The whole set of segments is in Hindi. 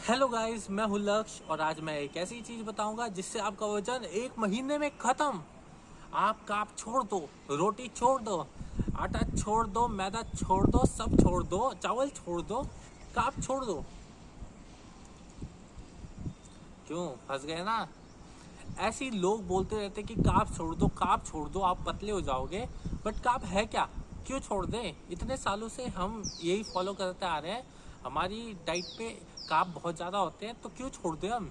हेलो गाइस, मैं हूं लक्ष्य और आज मैं एक ऐसी चीज बताऊंगा जिससे आपका वजन 1 महीने में खत्म। आप कार्ब छोड़ दो, रोटी छोड़ दो, आटा छोड़ दो, मैदा छोड़ दो, सब छोड़ दो, चावल छोड़ दो, कार्ब छोड़ दो। क्यों फंस गए ना? ऐसे ही लोग बोलते रहते कि कार्ब छोड़ दो, कार्ब छोड़ दो, आप पतले हो जाओगे। बट कार्ब है क्या? क्यों छोड़ दें? इतने सालों से हम यही फॉलो करते आ रहे हैं। हमारी डाइट पे कार्ब बहुत ज़्यादा होते हैं, तो क्यों छोड़ दें हम?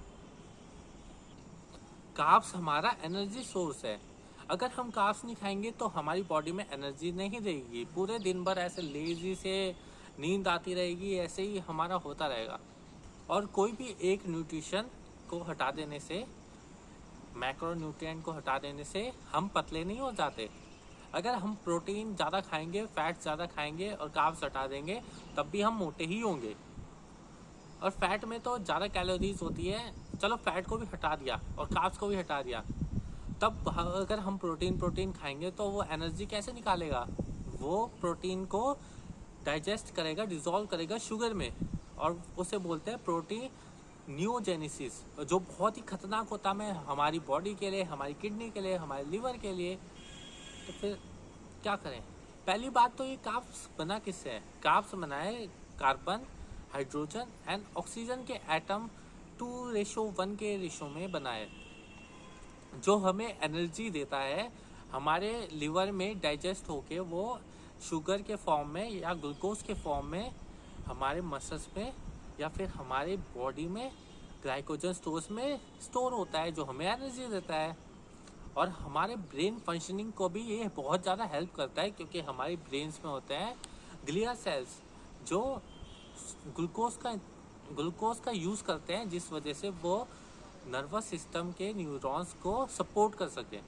कार्ब्स हमारा एनर्जी सोर्स है। अगर हम कार्ब्स नहीं खाएंगे तो हमारी बॉडी में एनर्जी नहीं रहेगी। पूरे दिन भर ऐसे लेजी से नींद आती रहेगी, ऐसे ही हमारा होता रहेगा। और कोई भी एक न्यूट्रिशन को हटा देने से, मैक्रो न्यूट्रिएंट को हटा देने से हम पतले नहीं हो जाते। अगर हम प्रोटीन ज़्यादा खाएंगे, फैट्स ज़्यादा खाएंगे और कार्ब्स हटा देंगे, तब भी हम मोटे ही होंगे। और फैट में तो ज़्यादा कैलोरीज होती है। चलो फैट को भी हटा दिया और कार्ब्स को भी हटा दिया, तब अगर हम प्रोटीन खाएंगे तो वो एनर्जी कैसे निकालेगा? वो प्रोटीन को डाइजेस्ट करेगा, डिजोल्व करेगा शुगर में, और उसे बोलते हैं प्रोटीन न्यूजेनेसिस, जो बहुत ही खतरनाक होता है हमारी बॉडी के लिए, हमारी किडनी के लिए, हमारे लिवर के लिए। तो फिर क्या करें? पहली बात तो ये कार्ब्स बना किससे है? कार्ब्स बनाए कार्बन, हाइड्रोजन एंड ऑक्सीजन के एटम 2:1 के रेशो में बनाए, जो हमें एनर्जी देता है। हमारे लिवर में डाइजेस्ट होके वो शुगर के फॉर्म में या ग्लूकोज के फॉर्म में हमारे मसल्स में या फिर हमारे बॉडी में ग्लाइकोजन स्टोर्स में स्टोर होता है, जो हमें एनर्जी देता है। और हमारे ब्रेन फंक्शनिंग को भी ये बहुत ज़्यादा हेल्प करता है, क्योंकि हमारे ब्रेन्स में होते हैं ग्लिया सेल्स, जो ग्लूकोज का यूज़ करते हैं, जिस वजह से वो नर्वस सिस्टम के न्यूरॉन्स को सपोर्ट कर सकें।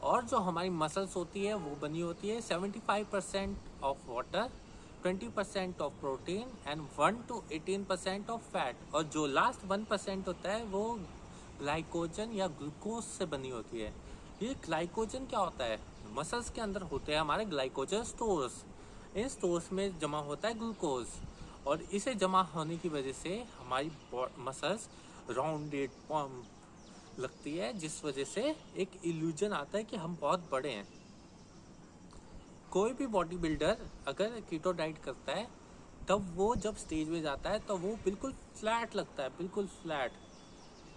और जो हमारी मसल्स होती है वो बनी होती है 75% of water, 20% of protein and 1 to 18% of fat. और जो लास्ट 1% होता है वो ग्लाइकोजन या ग्लूकोज से बनी होती है। ये ग्लाइकोजन क्या होता है? मसल्स के अंदर होते हैं हमारे ग्लाइकोजन स्टोर्स। इन स्टोर्स में जमा होता है ग्लूकोज, और इसे जमा होने की वजह से हमारी मसल्स राउंडेड पम्प लगती है, जिस वजह से एक इल्यूजन आता है कि हम बहुत बड़े हैं। कोई भी बॉडी बिल्डर अगर कीटो डाइट करता है, तब वो जब स्टेज में जाता है तो वो बिल्कुल फ्लैट लगता है, बिल्कुल फ्लैट।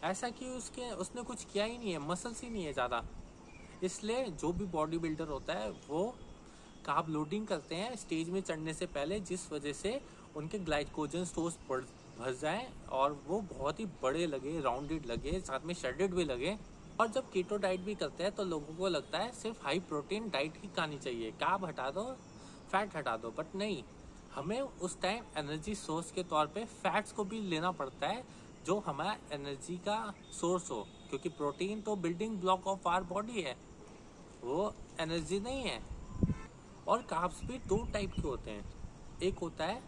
ऐसा कि उसने कुछ किया ही नहीं है, मसल्स ही नहीं है ज़्यादा। इसलिए जो भी बॉडी बिल्डर होता है वो कार्ब लोडिंग करते हैं स्टेज में चढ़ने से पहले, जिस वजह से उनके ग्लाइकोजन स्टोर्स भर जाएं और वो बहुत ही बड़े लगे, राउंडेड लगे, साथ में शेडेड भी लगे। और जब कीटो डाइट भी करते हैं तो लोगों को लगता है सिर्फ हाई प्रोटीन डाइट ही खानी चाहिए, कार्ब हटा दो, फैट हटा दो। बट नहीं, हमें उस टाइम एनर्जी सोर्स के तौर पे फैट्स को भी लेना पड़ता है, जो हमारा एनर्जी का सोर्स हो, क्योंकि प्रोटीन तो building block of our body है, वो एनर्जी नहीं है। और कार्ब्स भी दो टाइप के होते हैं, एक होता है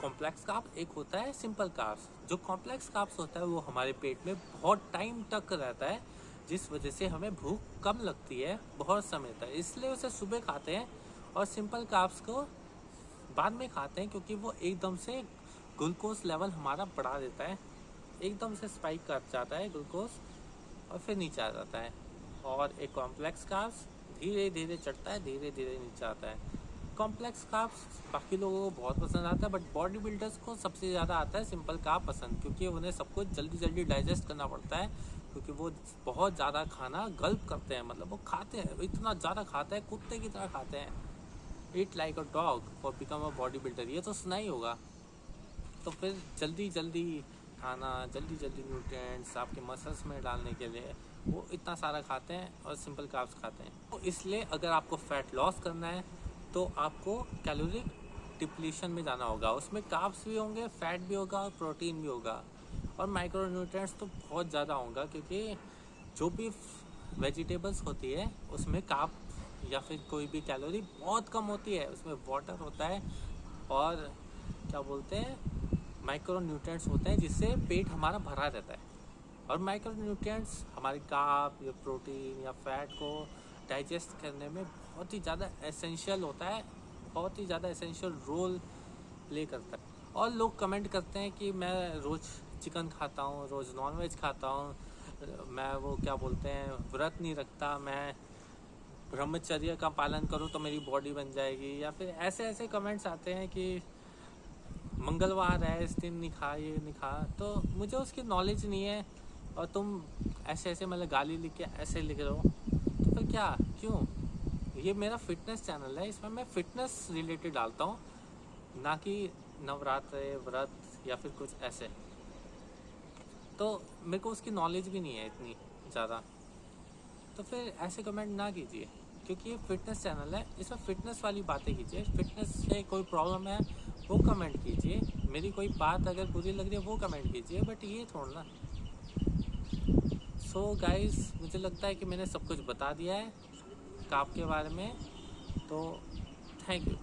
कॉम्प्लेक्स कार्ब, एक होता है सिंपल कार्ब्स। जो कॉम्प्लेक्स कार्ब्स होता है वो हमारे पेट में बहुत टाइम तक रहता है, जिस वजह से हमें भूख कम लगती है बहुत समय तक, इसलिए उसे सुबह खाते हैं। और सिंपल कार्ब्स को बाद में खाते हैं, क्योंकि वो एकदम से ग्लूकोज लेवल हमारा बढ़ा देता है, एकदम से स्पाइक कर जाता है ग्लूकोज और फिर नीचे आ जाता है। और एक कॉम्प्लेक्स कार्ब्स धीरे धीरे चढ़ता है, धीरे धीरे नीचे आता है। कॉम्प्लेक्स कार्ब्स बाकी लोगों को बहुत पसंद आता है, बट बॉडी बिल्डर्स को सबसे ज़्यादा आता है सिंपल कार्ब पसंद, क्योंकि उन्हें सब कुछ जल्दी जल्दी डाइजेस्ट करना पड़ता है, क्योंकि वो बहुत ज़्यादा खाना गल्प करते हैं, मतलब वो खाते हैं, इतना ज़्यादा खाते हैं, कुत्ते की तरह खाते हैं। Eat like a dog for become a body builder, ये तो सुना ही होगा। तो फिर जल्दी जल्दी खाना, जल्दी जल्दी न्यूट्रिएंट्स आपके मसल्स में डालने के लिए वो इतना सारा खाते हैं और सिंपल कार्ब्स खाते हैं। तो इसलिए अगर आपको फैट लॉस करना है तो आपको कैलोरी डिप्लीशन में जाना होगा। उसमें कार्ब्स भी होंगे, फैट भी होगा और प्रोटीन भी होगा, और माइक्रो न्यूट्रिएंट्स तो बहुत ज़्यादा होगा, क्योंकि जो भी वेजिटेबल्स होती है उसमें कार्ब या फिर कोई भी कैलोरी बहुत कम होती है, उसमें वाटर होता है और क्या बोलते हैं, माइक्रो न्यूट्रिएंट्स होते हैं, जिससे पेट हमारा भरा रहता है। और माइक्रो न्यूट्रिएंट्स हमारे कार्ब या प्रोटीन या फैट को डाइजेस्ट करने में बहुत ही ज़्यादा एसेंशियल होता है, बहुत ही ज़्यादा एसेंशियल रोल प्ले करता है। और लोग कमेंट करते हैं कि मैं रोज़ चिकन खाता हूँ, रोज़ नॉनवेज खाता हूँ, मैं वो क्या बोलते हैं व्रत नहीं रखता, मैं ब्रह्मचर्य का पालन करूँ तो मेरी बॉडी बन जाएगी, या फिर ऐसे ऐसे कमेंट्स आते हैं कि मंगलवार है इस दिन नहीं खा, ये नहीं खा। तो मुझे उसकी नॉलेज नहीं है और तुम ऐसे ऐसे मतलब गाली लिख के ऐसे लिख रहे हो, तो फिर क्या, क्यों? ये मेरा फिटनेस चैनल है, इसमें मैं फिटनेस रिलेटेड डालता हूँ, ना कि नवरात्र व्रत या फिर कुछ ऐसे। तो मेरे को उसकी नॉलेज भी नहीं है इतनी ज़्यादा, तो फिर ऐसे कमेंट ना कीजिए, क्योंकि ये फिटनेस चैनल है, इसमें फिटनेस वाली बातें कीजिए। फिटनेस से कोई प्रॉब्लम है वो कमेंट कीजिए, मेरी कोई बात अगर बुरी लग रही है वो कमेंट कीजिए, बट ये थोड़ा ना। सो गाइस, मुझे लगता है कि मैंने सब कुछ बता दिया है काप के बारे में, तो थैंक यू।